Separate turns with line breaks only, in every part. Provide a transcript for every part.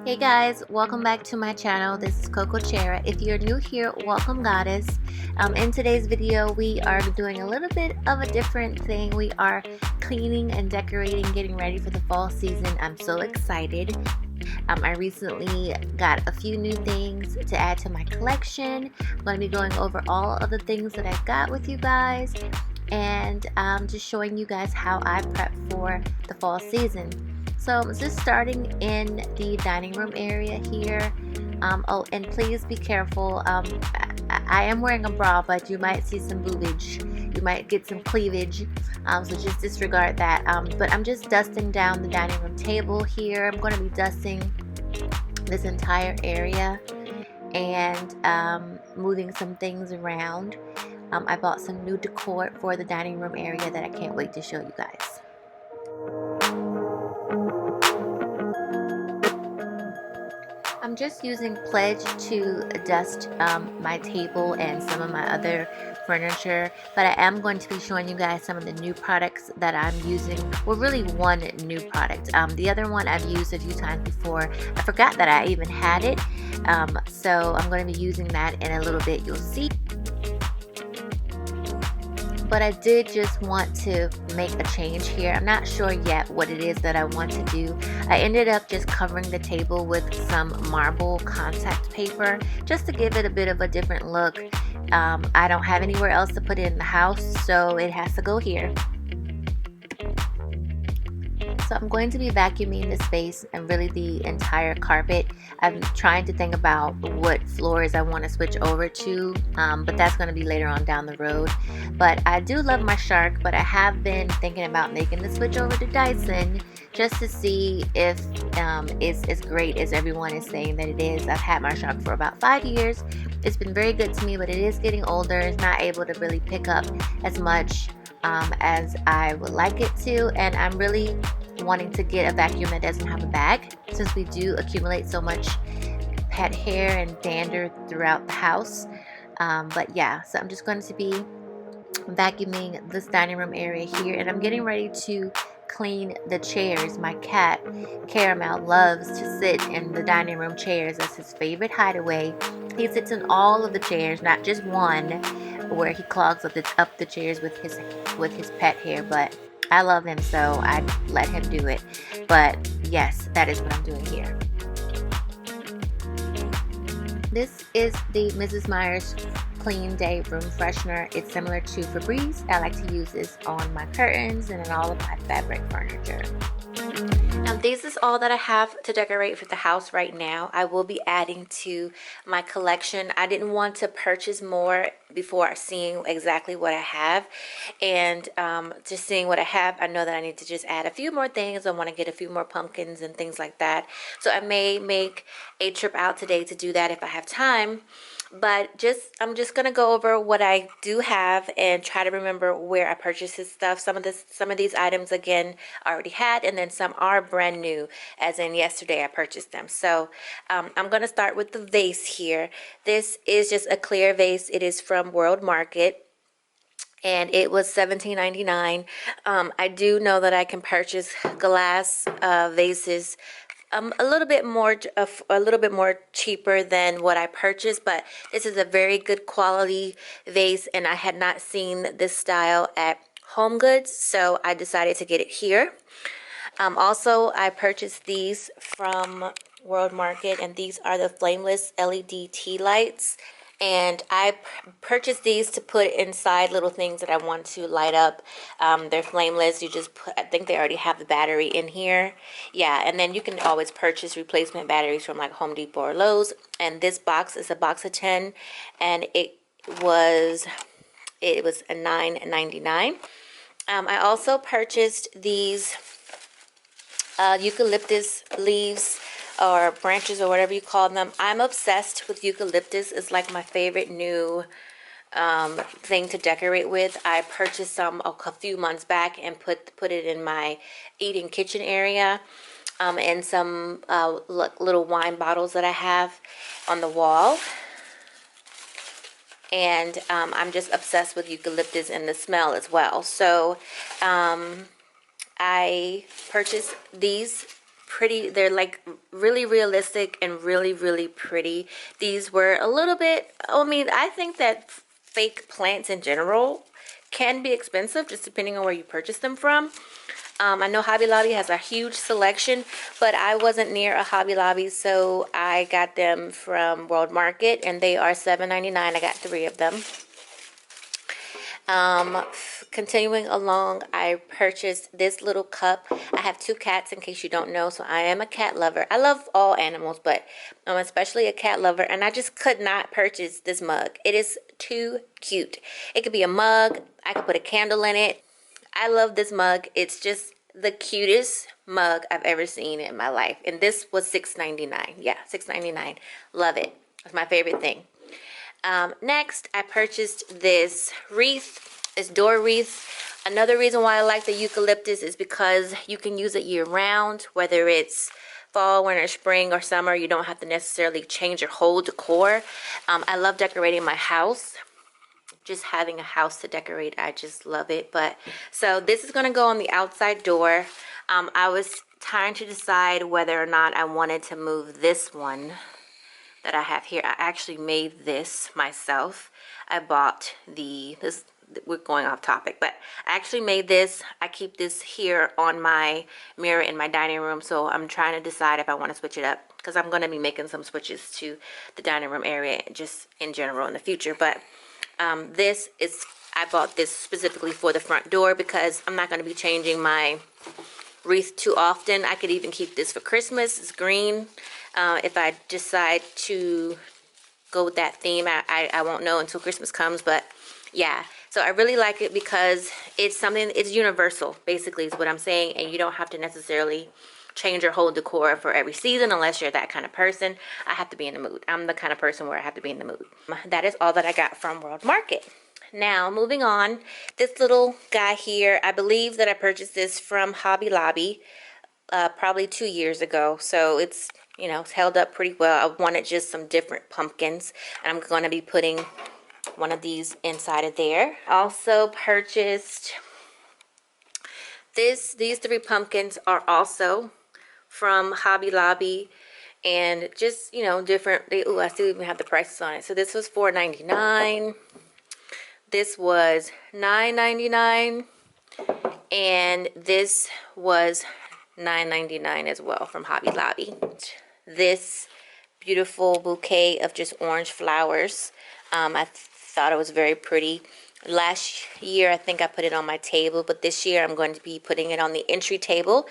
Hey guys, welcome back to my channel. This is Coco Chera. If you're new here, welcome goddess. In today's video, we are doing a little bit of a different thing. We are cleaning and decorating, getting ready for the fall season. I'm so excited. I recently got a few new things to add to my collection. I'm going to be going over all of the things that I got with you guys and just showing you guys how I prep for the fall season. So I'm just starting in the dining room area here. Oh, and please be careful. I am wearing a bra, but you might see some boobage. You might get some cleavage. So just disregard that. But I'm just dusting down the dining room table here. I'm going to be dusting this entire area and moving some things around. I bought some new decor for the dining room area that I can't wait to show you guys. I'm just using Pledge to dust my table and some of my other furniture, but I am going to be showing you guys some of the new products that I'm using. Well, really one new product. The other one I've used a few times before. I forgot that I even had it, so I'm going to be using that in a little bit. You'll see. But I did just want to make a change here. I'm not sure yet what it is that I want to do. I ended up just covering the table with some marble contact paper just to give it a bit of a different look. I don't have anywhere else to put it in the house, so it has to go here. So I'm going to be vacuuming the space and really the entire carpet. I'm trying to think about what floors I want to switch over to, but that's going to be later on down the road. But I do love my Shark, but I have been thinking about making the switch over to Dyson just to see if it's as great as everyone is saying that it is. I've had my Shark for about 5 years. It's been very good to me, but it is getting older. It's not able to really pick up as much as I would like it to, and I'm really wanting to get a vacuum that doesn't have a bag, since we do accumulate so much pet hair and dander throughout the house. But yeah, so I'm just going to be vacuuming this dining room area here, and I'm getting ready to clean the chairs. My cat Caramel loves to sit in the dining room chairs. That's his favorite hideaway. He sits in all of the chairs, not just one where he clogs up the chairs with his pet hair, but I love him, so I let him do it. But yes, that is what I'm doing here. This is the Mrs. Meyer's Clean Day Room Freshener. It's similar to Febreze. I like to use this on my curtains and in all of my fabric furniture. Now, this is all that I have to decorate for the house right now. I will be adding to my collection. I didn't want to purchase more before seeing exactly what I have, and just seeing what I have, I know that I need to just add a few more things. I want to get a few more pumpkins and things like that, so I may make a trip out today to do that if I have time. But I'm just gonna go over what I do have and try to remember where I purchased this stuff. Some of these items, again, I already had, and then some are brand new, as in yesterday I purchased them. So I'm gonna start with the vase here. This is just a clear vase. It is from World Market, and it was $17.99. I do know that I can purchase glass vases a little bit more cheaper than what I purchased, but this is a very good quality vase, and I had not seen this style at Home Goods, so I decided to get it here. Also, I purchased these from World Market, and these are the flameless LED tea lights. And I purchased these to put inside little things that I want to light up. They're flameless. You just put, I think they already have the battery in here. Yeah, and then you can always purchase replacement batteries from like Home Depot or Lowe's. And this box is a box of 10, and it was a $9.99. I also purchased these eucalyptus leaves or branches or whatever you call them. I'm obsessed with eucalyptus. It's like my favorite new thing to decorate with. I purchased some a few months back and put it in my eating kitchen area, and some little wine bottles that I have on the wall. And I'm just obsessed with eucalyptus and the smell as well. So I purchased these pretty. They're like really realistic and really, really pretty. These were a little bit, I mean, I think that fake plants in general can be expensive just depending on where you purchase them from. I know Hobby Lobby has a huge selection, but I wasn't near a Hobby Lobby, so I got them from World Market, and they are $7.99. I got 3 of them. Continuing along, I purchased this little cup. I have 2 cats, in case you don't know, so I am a cat lover. I love all animals, but I'm especially a cat lover, and I just could not purchase this mug. It is too cute. It could be a mug. I could put a candle in it. I love this mug. It's just the cutest mug I've ever seen in my life. And this was $6.99. Yeah, $6.99. Love it. It's my favorite thing. Next, I purchased this wreath, this door wreath. Another reason why I like the eucalyptus is because you can use it year round, whether it's fall, winter, spring, or summer. You don't have to necessarily change your whole decor. I love decorating my house. Just having a house to decorate, I just love it. But so this is going to go on the outside door. I was trying to decide whether or not I wanted to move this one that I have here. I actually made this myself. I bought this, we're going off topic, but I actually made this. I keep this here on my mirror in my dining room, so I'm trying to decide if I want to switch it up, because I'm going to be making some switches to the dining room area just in general in the future. But I bought this specifically for the front door because I'm not going to be changing my wreath too often. I could even keep this for Christmas. It's green. If I decide to go with that theme, I won't know until Christmas comes, but yeah. So I really like it because it's something, it's universal, basically is what I'm saying, and you don't have to necessarily change your whole decor for every season unless you're that kind of person. I have to be in the mood. I'm the kind of person where I have to be in the mood. That is all that I got from World Market. Now, moving on, this little guy here, I believe that I purchased this from Hobby Lobby probably 2 years ago. So it's, you know, it's held up pretty well. I wanted just some different pumpkins, and I'm going to be putting one of these inside of there. Also purchased these 3 pumpkins are also from Hobby Lobby, and just, you know, different. I still even have the prices on it. So this was $4.99. This was $9.99, and this was $9.99 as well from Hobby Lobby. This beautiful bouquet of just orange flowers. I thought it was very pretty. Last year, I think I put it on my table, but this year I'm going to be putting it on the entry table.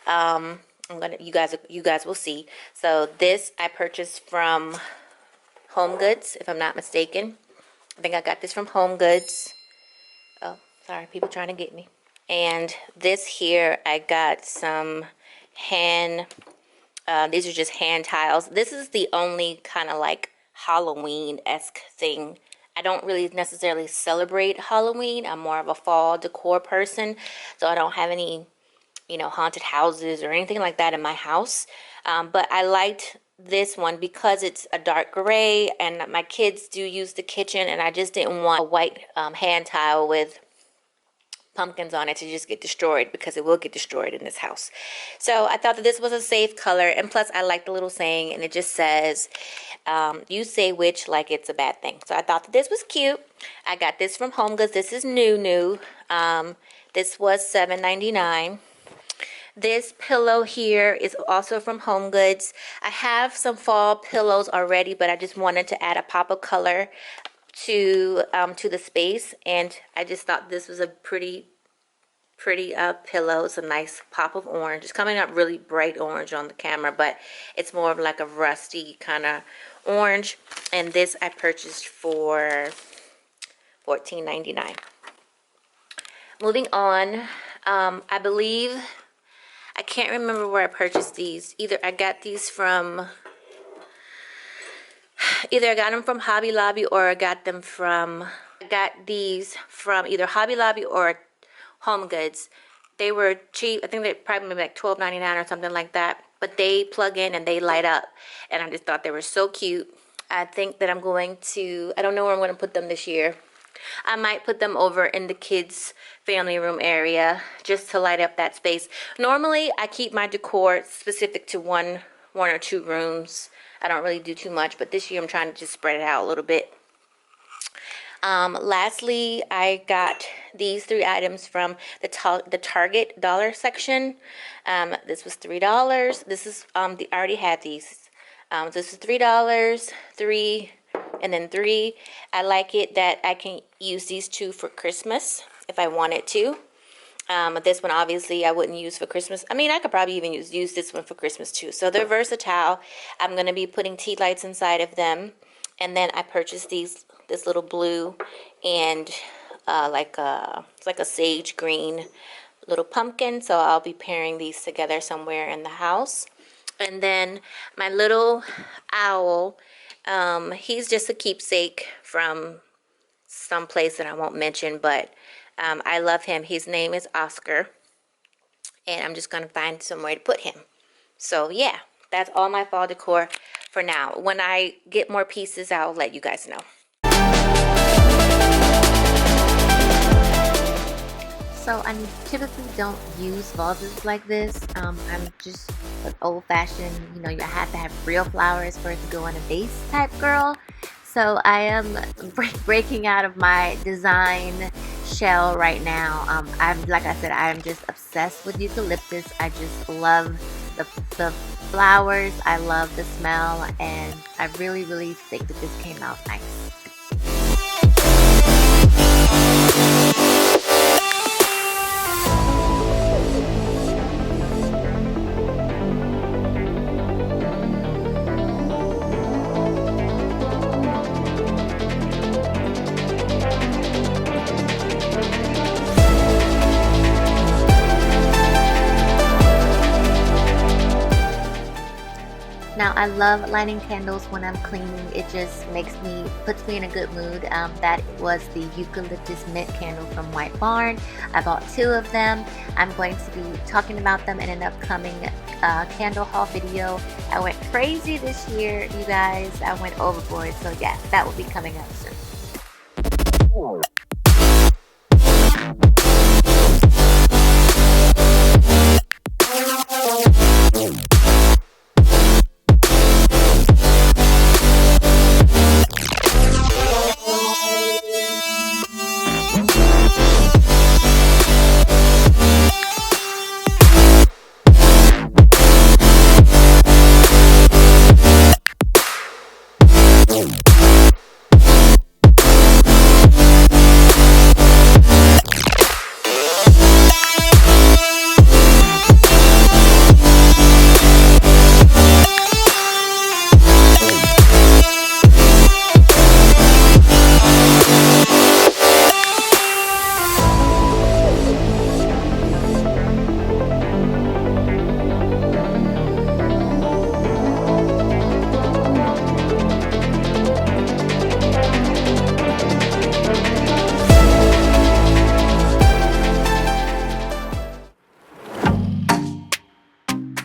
You guys will see. So this I purchased from Home Goods, if I'm not mistaken. I think I got this from Home Goods. Oh, sorry, people trying to get me. And this here, I got some these are just hand tiles. This is the only kind of like Halloween-esque thing. I don't really necessarily celebrate Halloween. I'm more of a fall decor person, so I don't have any, you know, haunted houses or anything like that in my house. But I liked this one because it's a dark gray, and my kids do use the kitchen, and I just didn't want a white hand tile with pumpkins on it to just get destroyed, because it will get destroyed in this house. So I thought that this was a safe color, and plus I like the little saying, and it just says, you say which like it's a bad thing. So I thought that this was cute. I got this from Home Goods. This is new. This was $7.99. This pillow here is also from Home Goods. I have some fall pillows already, but I just wanted to add a pop of color to the space, and I just thought this was a pretty pillow. It's a nice pop of orange. It's coming up really bright orange on the camera, but it's more of like a rusty kind of orange. And this I purchased for $14.99. Moving on, I believe, I can't remember where I purchased these. Either I got them from Hobby Lobby, or I got these from either Hobby Lobby or Home Goods. They were cheap. I think they probably maybe like $12.99 or something like that. But they plug in and they light up, and I just thought they were so cute. I think that I'm going to, I don't know where I'm going to put them this year. I might put them over in the kids' family room area just to light up that space. Normally, I keep my decor specific to one or two rooms. I don't really do too much, but this year I'm trying to just spread it out a little bit. Lastly, I got these 3 items from the Target dollar section. This was $3. This is I already had these. This is $3, 3, and then 3. I like it that I can use these 2 for Christmas if I wanted to. This one obviously I wouldn't use for Christmas. I mean, I could probably even use this one for Christmas too. So they're versatile. I'm going to be putting tea lights inside of them. And then I purchased this little blue and it's like a sage green little pumpkin. So I'll be pairing these together somewhere in the house. And then my little owl, he's just a keepsake from some place that I won't mention, but I love him. His name is Oscar, and I'm just going to find somewhere to put him. So yeah, that's all my fall decor for now. When I get more pieces, I'll let you guys know. So I typically don't use vases like this. I'm just an old-fashioned, you have to have real flowers for it to go on a vase type girl. So I am breaking out of my design shell right now. Like I said, I'm just obsessed with eucalyptus. I just love the flowers. I love the smell, and I really, really think that this came out nice. Now, I love lighting candles when I'm cleaning. It just puts me in a good mood. That was the eucalyptus mint candle from White Barn. I bought 2 of them. I'm going to be talking about them in an upcoming candle haul video. I went crazy this year, you guys. I went overboard. So yeah, that will be coming up soon.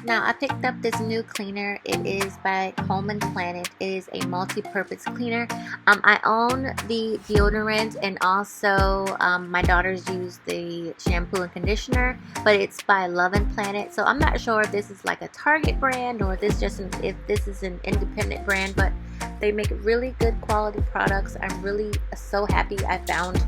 Now, I picked up this new cleaner. It is by Home and Planet. It is a multi-purpose cleaner. I own the deodorant, and also my daughters use the shampoo and conditioner, but it's by Love and Planet. So I'm not sure if this is like a Target brand or if this is an independent brand, but they make really good quality products. I'm really so happy I found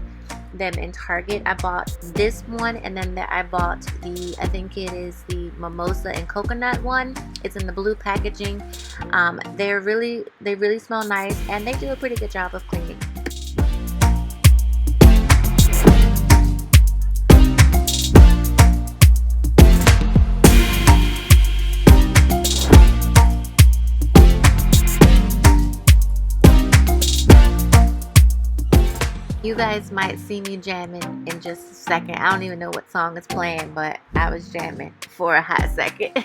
them in Target. I bought this one, and then I bought I think it is the mimosa and coconut one. It's in the blue packaging. They really smell nice, and they do a pretty good job of cleaning. You guys might see me jamming in just a second. I don't even know what song is playing, but I was jamming for a hot second.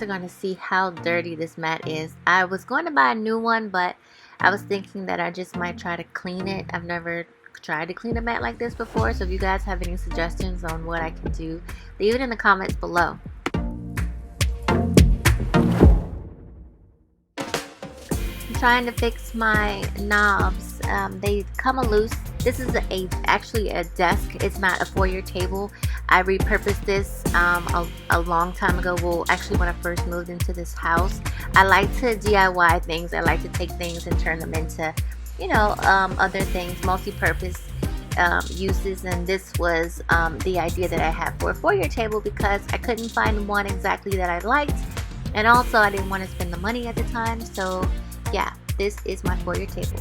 guys are going to see how dirty this mat is. I was going to buy a new one, but I was thinking that I just might try to clean it. I've never tried to clean a mat like this before, so if you guys have any suggestions on what I can do, leave it in the comments below. I'm trying to fix my knobs. They come loose. This is actually a desk. It's not a foyer table. I repurposed this a long time ago. Well, actually when I first moved into this house. I like to DIY things. I like to take things and turn them into, you know, other things, multi-purpose uses, and this was the idea that I had for a foyer table because I couldn't find one exactly that I liked, and also I didn't want to spend the money at the time. So yeah, this is my foyer table.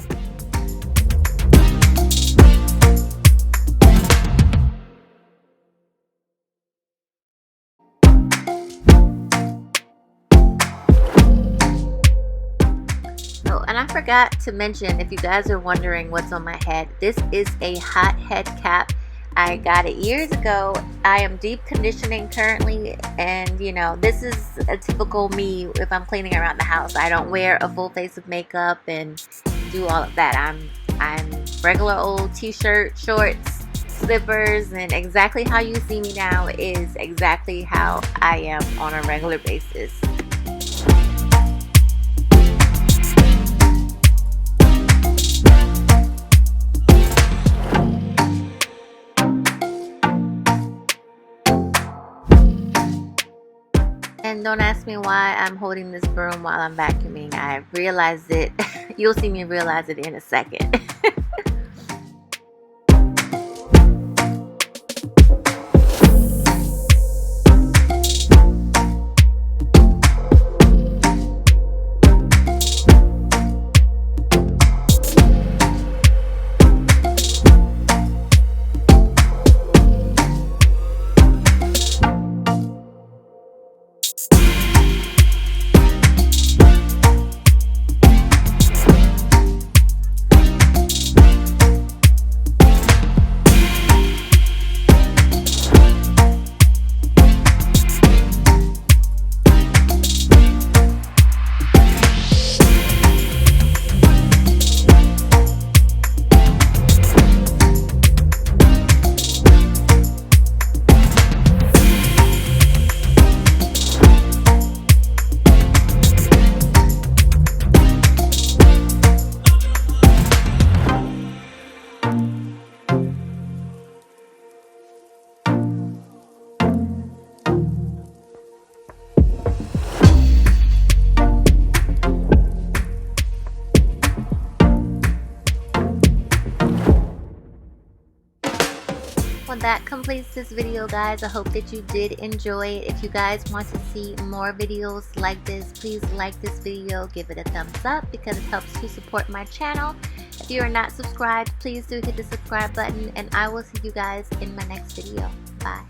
And I forgot to mention, if you guys are wondering what's on my head, this is a hot head cap. I got it years ago. I am deep conditioning currently, and you know, this is a typical me if I'm cleaning around the house. I don't wear a full face of makeup and do all of that. I'm regular old t-shirt, shorts, slippers, and exactly how you see me now is exactly how I am on a regular basis. And don't ask me why I'm holding this broom while I'm vacuuming. I realized it. You'll see me realize it in a second. Well, that completes this video, guys. I hope that you did enjoy it. If you guys want to see more videos like this, please like this video, give it a thumbs up because it helps to support my channel. If you are not subscribed, please do hit the subscribe button, and I will see you guys in my next video. Bye.